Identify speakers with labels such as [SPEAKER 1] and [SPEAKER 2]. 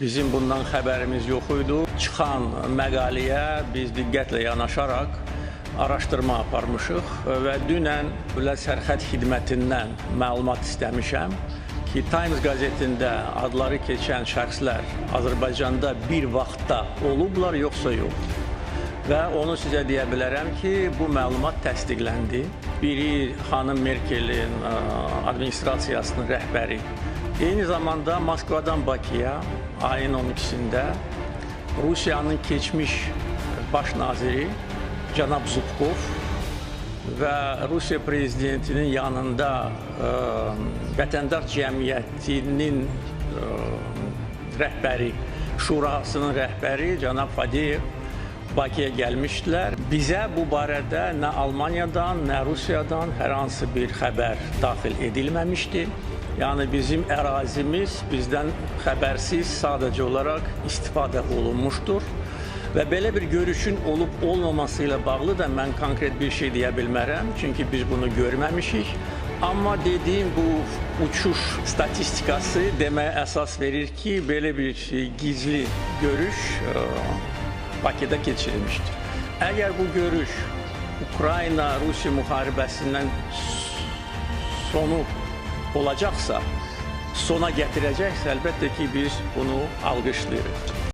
[SPEAKER 1] Bizim bundan xəbərimiz yox idi. Çıxan məqaləyə biz diqqətlə yanaşaraq araşdırma aparmışıq və dünən Dövlət Sərhəd Xidmətindən məlumat istəmişəm ki, Times qəzetində adları keçən şəxslər Azərbaycanda bir vaxtda olublar, yoxsa yox. Və onu sizə deyə bilərəm ki, bu məlumat təsdiqləndi. Biri xanım Merkelin administrasiyasının rəhbəri. Eyni zamanda Moskvadan Bakıya ayın 12-sində Rusiyanın keçmiş baş naziri cənab Zubkov və Rusiya prezidentinin yanında vətəndaş cəmiyyətinin rəhbəri, şurasının rəhbəri cənab Fadeyev Bakıya gəlmişdilər. Bizə bu barədə nə Almaniyadan, nə Rusiyadan hər hansı bir xəbər daxil edilməmişdi. Yəni bizim ərazimiz bizdən xəbərsiz sadəcə olaraq istifadə olunmuşdur. Və belə bir görüşün olub-olmaması ilə bağlı da mən konkret bir şey deyə bilmərəm. Çünki biz bunu görməmişik. Amma dediyim bu uçuş statistikası deməyə əsas verir ki, belə bir gizli görüş Bakıda keçirilmişdir. Əgər bu görüş Ukrayna-Rusiya müharibəsindən sonu olacaqsa, sona gətirəcəksə, əlbəttə ki, biz bunu alqışlayırıq.